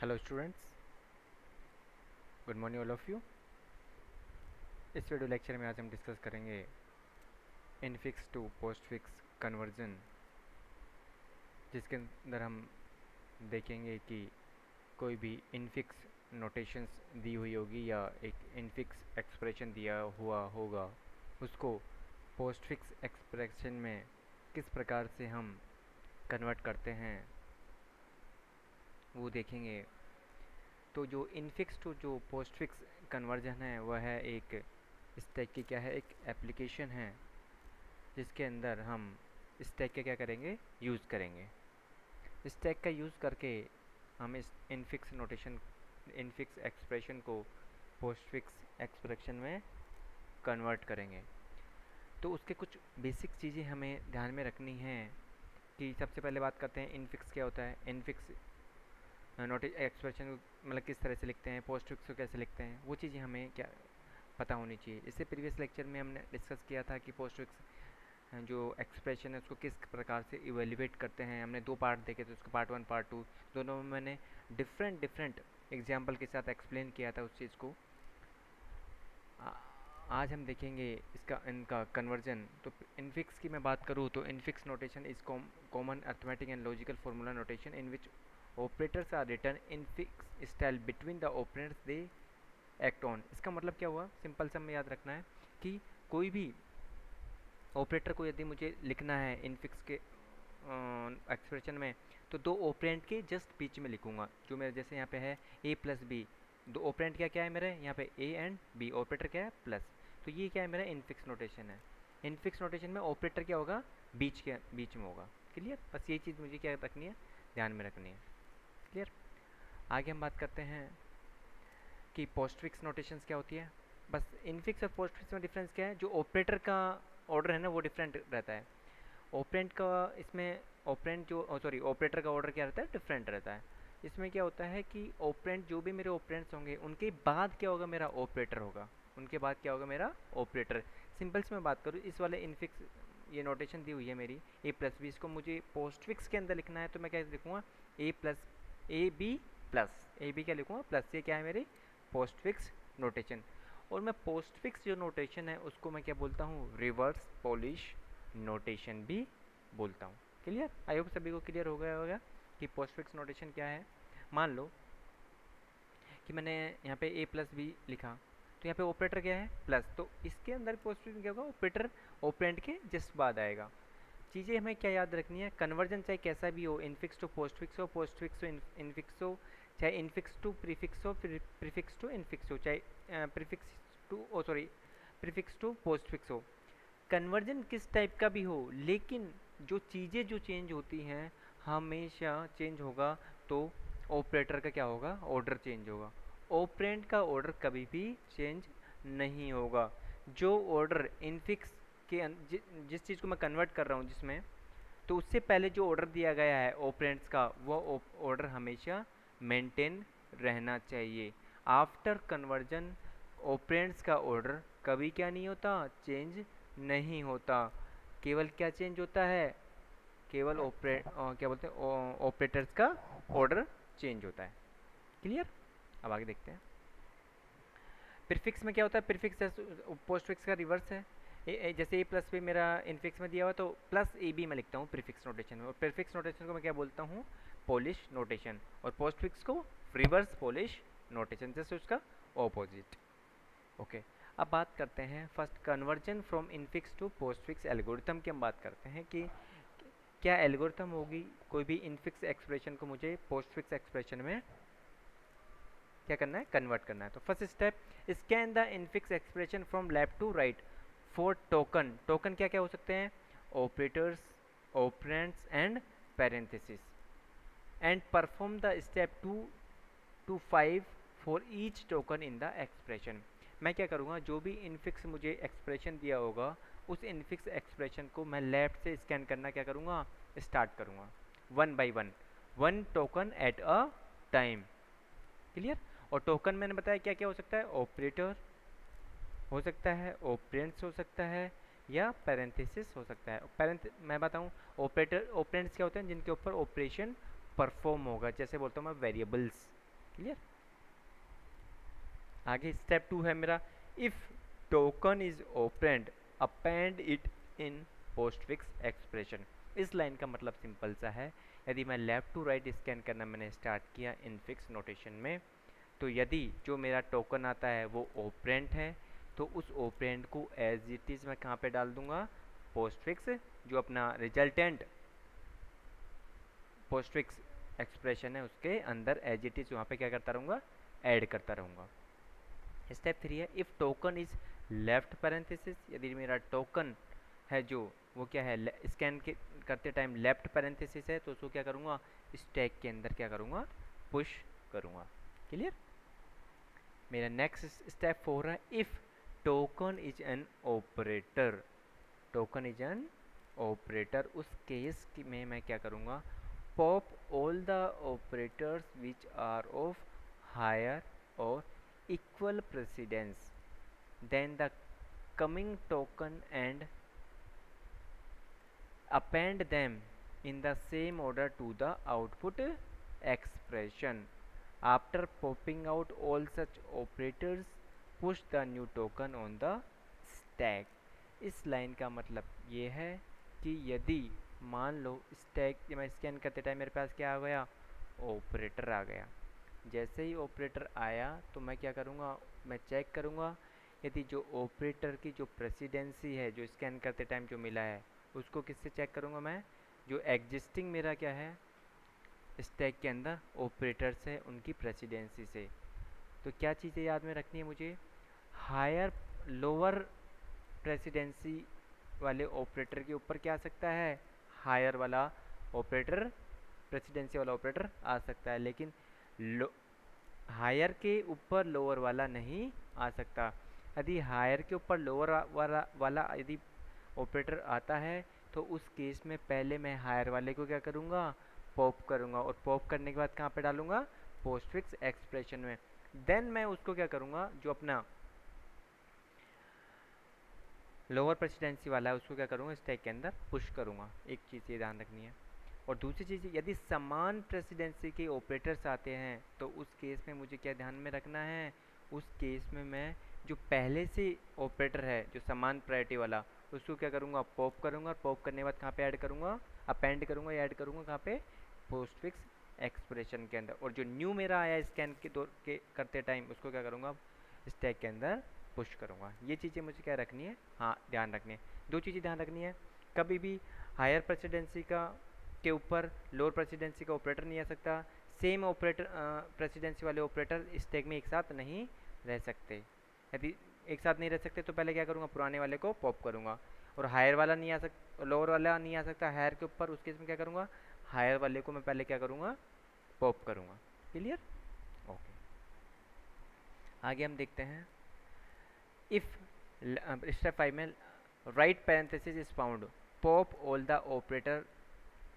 Hello students, good morning all of you. इस video lecture में आज हम डिस्कस करेंगे इनफिक्स टू पोस्टफिक्स कन्वर्जन, जिसके अंदर हम देखेंगे कि कोई भी इनफिक्स नोटेशंस दी हुई होगी या एक इनफिक्स एक्सप्रेशन दिया हुआ होगा, उसको पोस्टफिक्स एक्सप्रेशन में किस प्रकार से हम कन्वर्ट करते हैं वो देखेंगे। तो जो इनफिक्स टू जो पोस्टफिक्स कन्वर्जन है वह है एक स्टैक की क्या है, एक एप्लीकेशन है जिसके अंदर हम स्टैक का क्या करेंगे, यूज़ करेंगे। स्टैक का यूज़ करके हम इस इनफिक्स एक्सप्रेशन को पोस्टफिक्स एक्सप्रेशन में कन्वर्ट करेंगे। तो उसके कुछ बेसिक चीज़ें हमें ध्यान में रखनी है कि सबसे पहले बात करते हैं इनफिक्स क्या होता है। इनफिक्स नोटिस एक्सप्रेशन मतलब किस तरह से लिखते हैं, पोस्टफिक्स को कैसे लिखते हैं, वो चीज़ें हमें क्या पता होनी चाहिए। इससे प्रीवियस लेक्चर में हमने डिस्कस किया था कि पोस्टफिक्स जो एक्सप्रेशन है उसको किस प्रकार से इवेल्युएट करते हैं। हमने दो पार्ट देखे थे, उसको पार्ट 1 पार्ट 2 दोनों में मैंने डिफरेंट एग्जाम्पल के साथ एक्सप्लेन किया था उस चीज़ को। आज हम देखेंगे इनका कन्वर्जन। तो इनफिक्स की मैं बात करूँ तो infix notation is common arithmetic and logical formula notation in which operators are written infix style between the operators they act on. इसका मतलब क्या हुआ, सिंपल सा हमें याद रखना है कि कोई भी ऑपरेटर को यदि मुझे लिखना है इनफिक्स के एक्सप्रेशन में, तो दो ऑपरेंट के जस्ट बीच में लिखूंगा। जो मेरे जैसे यहाँ पे है ए प्लस बी, दो ऑपरेंट क्या क्या है मेरे यहाँ पे, ए एंड बी, ऑपरेटर क्या है प्लस। तो ये क्या है मेरा इनफिक्स नोटेशन है। इनफिक्स नोटेशन में ऑपरेटर क्या होगा, बीच में होगा। क्लियर, बस ये चीज़ मुझे क्या रखनी है, ध्यान में रखनी है। क्लियर। आगे हम बात करते हैं कि पोस्टफिक्स नोटेशंस क्या होती है। बस इनफिक्स और पोस्टफिक्स में डिफरेंस क्या है, जो ऑपरेटर का ऑर्डर है ना वो डिफरेंट रहता है। ऑपरेंट का इसमें ऑपरेंट जो सॉरी ऑपरेटर का ऑर्डर क्या रहता है, डिफरेंट रहता है। इसमें क्या होता है कि ऑपरेंट जो भी मेरे ऑपरेंट्स होंगे उनके बाद क्या होगा, मेरा ऑपरेटर होगा। उनके बाद क्या होगा, मेरा ऑपरेटर। सिंपल से मैं बात करूँ, इस वाले इनफिक्स ये नोटेशन दी हुई है मेरी ए प्लस बी, इसको मुझे पोस्टफिक्स के अंदर लिखना है तो मैं क्या लिखूँगा, A plus A B plus A B क्या लिखूँगा प्लस। ये क्या है मेरी पोस्टफिक्स नोटेशन। और मैं पोस्टफिक्स जो नोटेशन है उसको मैं क्या बोलता हूँ, रिवर्स पॉलिश नोटेशन भी बोलता हूँ। क्लियर, आई होप सभी को क्लियर हो गया होगा कि पोस्टफिक्स नोटेशन क्या है। मान लो कि मैंने यहाँ पे ए प्लस बी लिखा, तो यहाँ पे ऑपरेटर क्या है प्लस, तो इसके अंदर पोस्टफिक्स में क्या होगा, ऑपरेटर ऑपरेंट के जस्ट बाद आएगा। चीज़ें हमें क्या याद रखनी है, कन्वर्जन चाहे कैसा भी हो, इनफिक्स टू पोस्टफिक्स हो, पोस्टफिक्स टू इनफिक्स हो, चाहे इनफिक्स टू प्रीफिक्स हो, प्रीफिक्स टू इनफिक्स हो, चाहे prefix to sorry prefix to postfix हो, कन्वर्जन किस टाइप का भी हो, लेकिन जो चीज़ें जो चेंज होती हैं हमेशा चेंज होगा। तो ऑपरेटर का क्या होगा, ऑर्डर चेंज होगा। ऑपरेंट का ऑर्डर कभी भी चेंज नहीं होगा। जो ऑर्डर इनफिक्स के जिस चीज़ को मैं कन्वर्ट कर रहा हूँ जिसमें, तो उससे पहले जो ऑर्डर दिया गया है ऑपरेंट्स का, वो ऑर्डर हमेशा मेंटेन रहना चाहिए। आफ्टर कन्वर्जन ऑपरेंट्स का ऑर्डर कभी क्या नहीं होता, चेंज नहीं होता। केवल क्या चेंज होता है, केवल क्या बोलते हैं ऑपरेटर्स का ऑर्डर चेंज होता है। क्लियर। अब आगे देखते हैं प्रीफिक्स में क्या होता है। प्रीफिक्स पोस्टफिक्स का रिवर्स है। जैसे ए प्लस बी मेरा इनफिक्स में दिया हुआ तो प्लस ए बी मैं लिखता हूँ प्रीफिक्स नोटेशन में, और प्रीफिक्स नोटेशन को मैं क्या बोलता हूँ, पॉलिश नोटेशन, और पोस्टफिक्स को रिवर्स पॉलिश नोटेशन, जैसे उसका ऑपोजिट। ओके। अब बात करते हैं first conversion from infix to postfix algorithm की। हम बात करते हैं कि क्या एल्गोरिथम होगी कोई भी इनफिक्स एक्सप्रेशन को मुझे पोस्टफिक्स एक्सप्रेशन में क्या करना है, कन्वर्ट करना है। तो first step, scan the infix expression from left to right for token. Token क्या क्या हो सकते हैं, operators, operands and parenthesis, and perform the step 2 to 5 for each token in the expression. मैं क्या करूँगा, जो भी इनफिक्स मुझे एक्सप्रेशन दिया होगा उस इनफिक्स एक्सप्रेशन को मैं लेफ्ट से स्कैन करना क्या करूँगा, स्टार्ट करूँगा, one by one token at a time. Clear. और टोकन मैंने बताया क्या क्या हो सकता है, ऑपरेटर हो सकता है, ऑपरेंड्स हो सकता है, या पैरेंथेसिस हो सकता है। मैं बताऊं, ऑपरेटर ऑपरेंड्स क्या होते हैं, जिनके ऊपर ऑपरेशन परफॉर्म होगा, जैसे बोलता हूँ मैं वेरिएबल्स। क्लियर। आगे स्टेप 2 है मेरा, if token is opened append it in postfix expression. इस लाइन का मतलब सिंपल सा है, यदि मैं लेफ्ट टू राइट स्कैन करना मैंने स्टार्ट किया इनफिक्स नोटेशन में, तो यदि जो मेरा टोकन आता है वो ओपरेंट है, तो उस ओपरेंट को एज इट इज़ मैं कहाँ पे डाल दूंगा, पोस्टफिक्स, जो अपना रिजल्टेंट पोस्टफिक्स एक्सप्रेशन है उसके अंदर एज इट इज़ वहाँ पे क्या करता रहूँगा, ऐड करता रहूँगा। स्टेप 3 है, if token is left parenthesis, यदि मेरा टोकन है जो वो क्या है स्कैन के करते टाइम लेफ्ट पैरेंथेसिस है, तो उसको क्या करूँगा, स्टैक के अंदर क्या करूँगा, पुश करूँगा। क्लियर। मेरा नेक्स्ट स्टेप 4 है, if token is an operator, token is an operator, उस केस में मैं क्या करूँगा, pop all the operators which are of higher और equal precedence then the coming token and append them in the same order to the output expression. After popping out all such operators, push the new token on the stack. इस line का मतलब ये है कि यदि मान लो stack मैं scan करते टाइम मेरे पास क्या आ गया, ऑपरेटर आ गया, जैसे ही ऑपरेटर आया तो मैं क्या करूँगा, मैं चेक करूँगा, यदि जो ऑपरेटर की जो प्रेसिडेंसी है जो स्कैन करते टाइम जो मिला है उसको किससे चेक करूँगा, मैं जो एग्जिस्टिंग मेरा क्या है स्टैक के अंदर ऑपरेटर्स है उनकी प्रेसिडेंसी से। तो क्या चीज़ें याद में रखनी है मुझे, हायर लोअर प्रेसिडेंसी वाले ऑपरेटर के ऊपर क्या आ सकता है, हायर वाला ऑपरेटर प्रेसिडेंसी वाला ऑपरेटर आ सकता है, लेकिन हायर के ऊपर लोअर वाला नहीं आ सकता। यदि हायर के ऊपर लोअर वाला यदि ऑपरेटर आता है तो उस केस में पहले मैं हायर वाले को क्या करूँगा, पॉप करूँगा, और पॉप करने के बाद कहाँ पे डालूँगा, पोस्टफिक्स एक्सप्रेशन में। देन मैं उसको क्या करूँगा, जो अपना लोअर प्रेसिडेंसी वाला है उसको क्या करूँगा, स्टैक के अंदर पुश करूँगा। एक चीज़ ये ध्यान रखनी है। और दूसरी चीज़, यदि समान प्रेसिडेंसी के ऑपरेटर्स आते हैं तो उस केस में मुझे क्या ध्यान में रखना है, उस केस में मैं जो पहले से ऑपरेटर है जो समान प्रायोरिटी वाला उसको क्या करूँगा, पॉप करूँगा, और पॉप करने के बाद कहाँ पे ऐड करूँगा, अपेंड करूँगा या ऐड करूँगा कहाँ पे, पोस्टफिक्स एक्सप्रेशन के अंदर। और जो न्यू मेरा आया स्कैन के दौर के करते टाइम उसको क्या करूँगा, स्टैक के अंदर पुश करूँगा। ये चीज़ें मुझे क्या रखनी है, हाँ ध्यान रखनी है। दो चीज़ें ध्यान रखनी है, कभी भी हायर प्रेसिडेंसी का के ऊपर लोअर प्रेसिडेंसी का ऑपरेटर नहीं आ सकता, सेम ऑपरेटर प्रेसिडेंसी वाले ऑपरेटर स्टैक में एक साथ नहीं रह सकते। यदि एक साथ नहीं रह सकते तो पहले क्या करूँगा, पुराने वाले को पॉप करूँगा, और हायर वाला नहीं आ सकता, लोअर वाला नहीं आ सकता हायर के ऊपर, उस केस में क्या करूँगा, हायर वाले को मैं पहले क्या करूँगा, पॉप करूँगा। क्लियर। ओके, आगे हम देखते हैं, इफ स्टेप 5 में right parenthesis is found, pop all the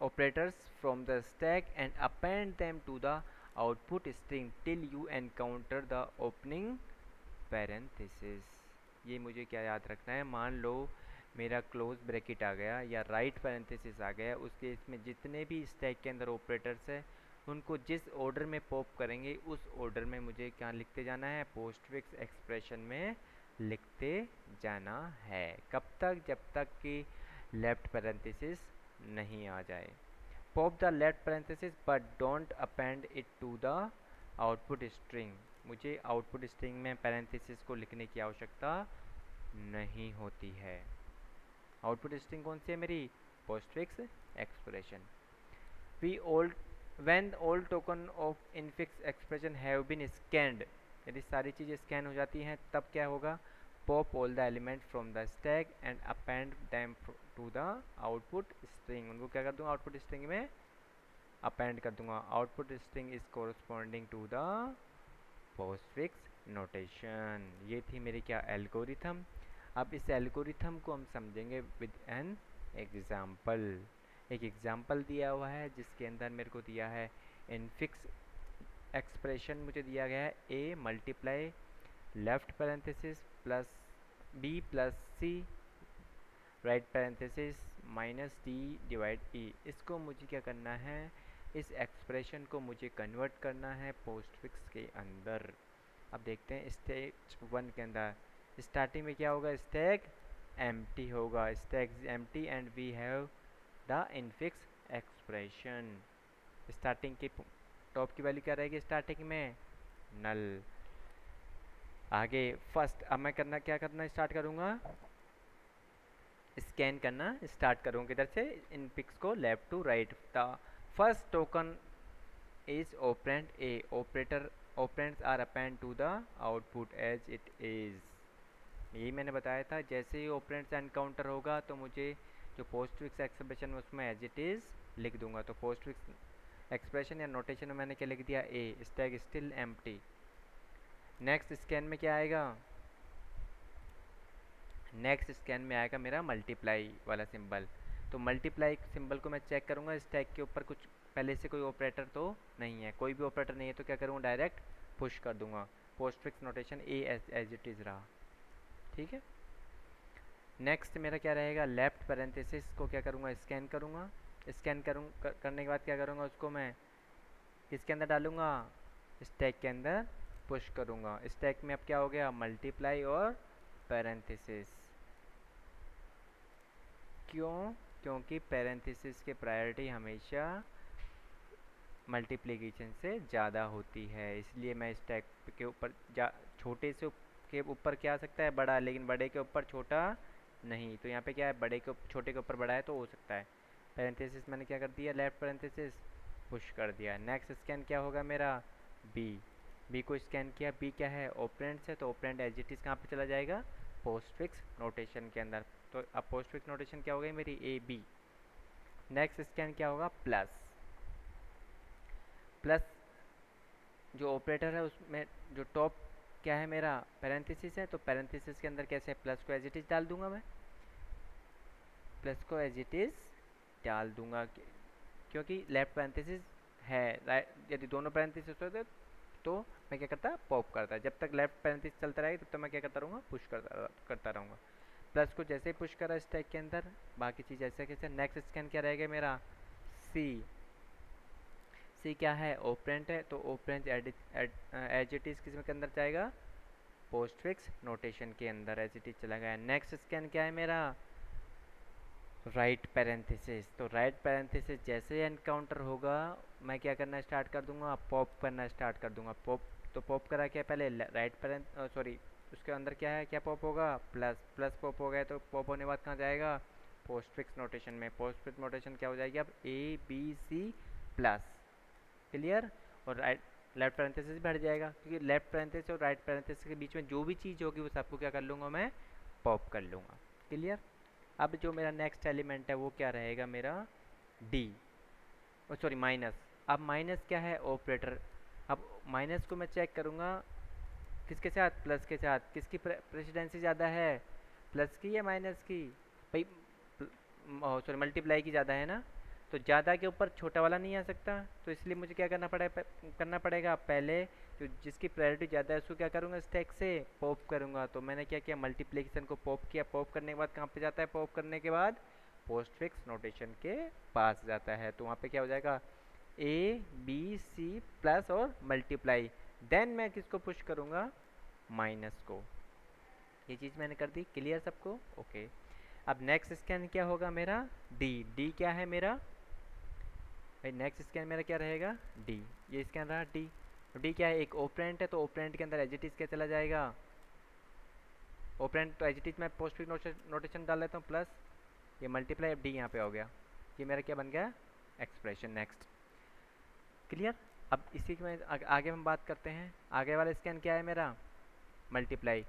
operators from the stack and append them to the output string till you encounter the opening parenthesis। ये मुझे क्या याद रखना है, मान लो मेरा क्लोज ब्रैकेट आ गया या राइट पैरेंथेसिस आ गया, उस केस में जितने भी स्टैक के अंदर ऑपरेटर्स है उनको जिस ऑर्डर में पॉप करेंगे उस ऑर्डर में मुझे क्या लिखते जाना है, पोस्टफिक्स एक्सप्रेशन में लिखते जाना है। कब तक, जब तक कि लेफ्ट पैरेंथेसिस नहीं आ जाए। Pop the left parenthesis but don't append it to the output string, मुझे आउटपुट स्ट्रिंग में पैरेंथेसिस को लिखने की आवश्यकता नहीं होती है। आउटपुट स्ट्रिंग कौन सी है मेरी, postfix expression. We all when all token of infix expression have been scanned, यदि सारी चीज़ें स्कैन हो जाती हैं तब क्या होगा, pop all the element from the stack and append them to the output string, उनको क्या कर दूंगा, आउटपुट स्ट्रिंग में अपेंड कर दूंगा। Output string is corresponding to the postfix notation. ये थी मेरी क्या एल्गोरिथम। अब इस एल्गोरिथम को हम समझेंगे विद एन एग्जाम्पल। एक एग्जाम्पल दिया हुआ है जिसके अंदर मेरे को दिया है इनफिक्स एक्सप्रेशन, मुझे दिया गया है A multiply left parenthesis plus B plus C right parenthesis minus D divide E. इसको मुझे क्या करना है, इस एक्सप्रेशन को मुझे कन्वर्ट करना है पोस्टफिक्स के अंदर। अब देखते हैं स्टेज 1 के अंदर स्टार्टिंग में क्या होगा, स्टैक एम्प्टी होगा, stack empty and we have the infix expression. Starting की टॉप की वैल्यू क्या रहेगी स्टार्टिंग में, नल। आगे फर्स्ट अब मैं क्या करना स्टार्ट करूँगा, स्कैन करना स्टार्ट करूँगा किधर से, इन पिक्स को left to right. The first token is operand A, operator operands are append to the output as it is. यही मैंने बताया था, जैसे ही ऑपरेंड्स एनकाउंटर होगा तो मुझे जो पोस्टफिक्स एक्सप्रेशन में उसमें एज इट इज़ लिख दूंगा। तो पोस्टफिक्स एक्सप्रेशन या नोटेशन में मैंने क्या लिख दिया, A, stack still empty. Next scan में क्या आएगा, नेक्स्ट स्कैन में आएगा मेरा मल्टीप्लाई वाला सिंबल। तो मल्टीप्लाई सिंबल को मैं चेक करूँगा, स्टैक के ऊपर कुछ पहले से कोई ऑपरेटर तो नहीं है, कोई भी ऑपरेटर नहीं है, तो क्या करूँगा डायरेक्ट पुश कर दूंगा। Postfix notation A as it is रहा, ठीक है। नेक्स्ट मेरा क्या रहेगा, लेफ्ट पैरेंथेसिस को क्या करूँगा स्कैन करूँगा, स्कैन करने के बाद क्या करूँगा उसको मैं किसके अंदर डालूँगा, स्टैक के अंदर पुश करूँगा। स्टैक में अब क्या हो गया, मल्टीप्लाई और पैरेंथेसिस। क्यों, क्योंकि पैरेंथेसिस के प्रायोरिटी हमेशा मल्टीप्लिकेशन से ज़्यादा होती है, इसलिए मैं स्टैक के ऊपर छोटे से के ऊपर क्या आ सकता है बड़ा, लेकिन बड़े के ऊपर छोटा नहीं। तो यहाँ पे क्या है, बड़े के छोटे के ऊपर बड़ा है तो हो सकता है। पैरेंथेसिस मैंने क्या कर दिया, लेफ्ट पैरेंथेसिस पुश कर दिया। नेक्स्ट स्कैन क्या होगा मेरा, बी, बी को स्कैन किया। बी क्या है, ऑपरेंड्स है, तो ऑपरेंड एज इट इज़ कहाँ पे चला जाएगा, पोस्टफिक्स नोटेशन के अंदर। तो अब पोस्टफिक्स नोटेशन क्या हो गई मेरी, ए बी। नेक्स्ट स्कैन क्या होगा, प्लस, प्लस जो ऑपरेटर है उसमें जो टॉप क्या है मेरा पैरेंथेसिस है, तो पैरेंथेसिस के अंदर कैसे प्लस को एज इट इज़ डाल दूंगा मैं, प्लस को एज इट इज़ डाल दूंगा, क्योंकि लेफ्ट पैरेंथेसिस है, राइट। यदि दोनों पैरेंथेसिस होते तो मैं क्या करता, पॉप करता। जब तक लेफ्ट पैरेंथेसिस चलता रहेगा तब तक मैं क्या करता रहूँगा, पुश करता रहूँगा। प्लस को जैसे ही पुश करा स्टैक के अंदर, बाकी चीज़ ऐसे कैसे। नेक्स्ट स्कैन क्या रहेगा मेरा, सी, सी क्या है, ऑपरेंट है, तो ऑपरेंट एज इट इज़ किस में के अंदर जाएगा, पोस्टफिक्स नोटेशन के अंदर एज इट इज़ चला गया। नेक्स्ट स्कैन क्या है मेरा, राइट पैरेंथेसिस। तो राइट पैरेंथेसिस जैसे एनकाउंटर होगा मैं क्या करना स्टार्ट कर दूंगा, पॉप करना स्टार्ट कर दूंगा। पॉप, तो पॉप करा क्या पहले, राइट सॉरी उसके अंदर क्या है, क्या पॉप होगा, प्लस, प्लस पॉप हो गया, तो पॉप होने के बाद कहाँ जाएगा, पोस्टफिक्स नोटेशन में। पोस्टफिक्स नोटेशन क्या हो जाएगी अब, A B C plus, clear. और राइट लेफ्ट पैरेंथेसिस भी हट जाएगा, क्योंकि लेफ्ट पैरेंथेसिस और राइट पैरेंथेसिस के बीच में जो भी चीज़ होगी वो सबको क्या कर लूँगा मैं, पॉप कर लूँगा, क्लियर। अब जो मेरा नेक्स्ट एलिमेंट है वो क्या रहेगा मेरा, डी, ओ सॉरी माइनस। अब माइनस क्या है, ऑपरेटर। अब माइनस को मैं चेक करूँगा किसके साथ, प्लस के साथ। किसकी प्रेसिडेंसी ज़्यादा है, प्लस की या माइनस की, भाई सॉरी मल्टीप्लाई की ज़्यादा है ना, तो ज़्यादा के ऊपर छोटा वाला नहीं आ सकता, तो इसलिए मुझे क्या करना पड़ेगा पहले जो जिसकी प्रायोरिटी ज़्यादा है उसको क्या करूँगा, स्टैक से पॉप करूँगा। तो मैंने क्या किया, मल्टीप्लिकेशन को पॉप किया। पॉप करने के बाद कहाँ पे जाता है, पॉप करने के बाद पोस्टफिक्स नोटेशन के पास जाता है। तो वहाँ पे क्या हो जाएगा, ए बी सी प्लस और मल्टीप्लाई, देन मैं किसको पुश करूँगा, माइनस को। ये चीज़ मैंने कर दी, क्लियर सबको, ओके। अब नेक्स्ट स्कैन क्या होगा मेरा, डी, डी क्या है मेरा भाई, नेक्स्ट स्कैन मेरा क्या रहेगा, डी। ये स्कैन रहा डी, डी क्या है, एक ओपरेंट है, तो ओपरेंट के अंदर एजिटिस क्या चला जाएगा, ओपरेंट तो एजिटिस में पोस्टफिक्स नोटेशन डाल लेता हूँ प्लस, ये मल्टीप्लाई, अब डी यहाँ पे हो गया, ये मेरा क्या बन गया, एक्सप्रेशन। Next, clear. अब इसी में आगे हम बात करते हैं, आगे वाला स्कैन क्या है मेरा, मल्टीप्लाई।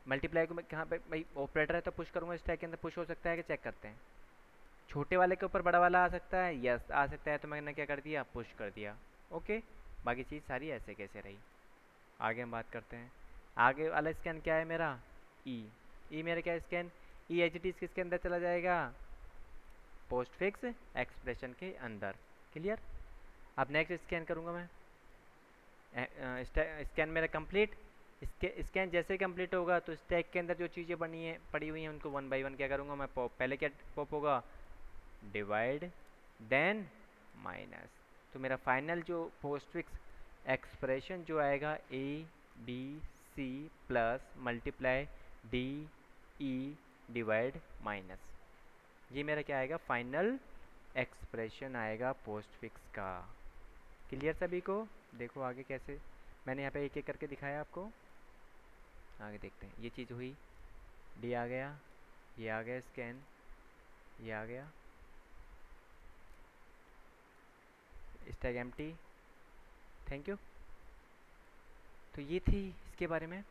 मल्टीप्लाई को मैं कहाँ पे, भाई ऑपरेटर है तो पुश करूँगा, स्टैक के अंदर पुश हो सकता है कि चेक करते हैं, छोटे वाले के ऊपर बड़ा वाला आ सकता है, यस आ सकता है, तो मैंने क्या कर दिया, पुश कर दिया, ओके। बाकी चीज़ सारी ऐसे कैसे रही, आगे हम बात करते हैं। आगे वाला स्कैन क्या है मेरा, ई, ई मेरा क्या स्कैन, ई एच टी किसके अंदर चला जाएगा, पोस्टफिक्स एक्सप्रेशन के अंदर, क्लियर। अब नेक्स्ट स्कैन करूँगा मैं, स्कैन मेरा कंप्लीट। स्कैन जैसे कंप्लीट होगा तो स्टैक के अंदर जो चीज़ें पड़ी हुई हैं उनको वन बाय वन क्या करूँगा मैं, पॉप। पहले क्या पॉप होगा, डिवाइड देन माइनस, तो मेरा फाइनल जो पोस्टफिक्स एक्सप्रेशन जो आएगा A B C plus multiply D E divide minus, ये मेरा क्या आएगा, फाइनल एक्सप्रेशन आएगा पोस्टफिक्स का। क्लियर सभी को? देखो आगे कैसे, मैंने यहाँ पे एक एक करके दिखाया आपको, आगे देखते हैं। ये चीज़ हुई, डी आ गया, ये आ गया स्कैन, ये आ गया स्टैक एम्प्टी। Thank you. तो ये थी इसके बारे में।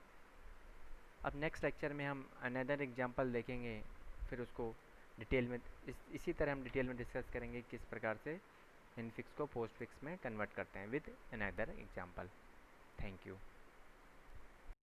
अब नेक्स्ट लेक्चर में हम अनदर एग्जांपल देखेंगे, फिर उसको डिटेल में इसी तरह हम डिटेल में डिस्कस करेंगे किस प्रकार से इनफिक्स को पोस्टफिक्स में कन्वर्ट करते हैं with another example. Thank you.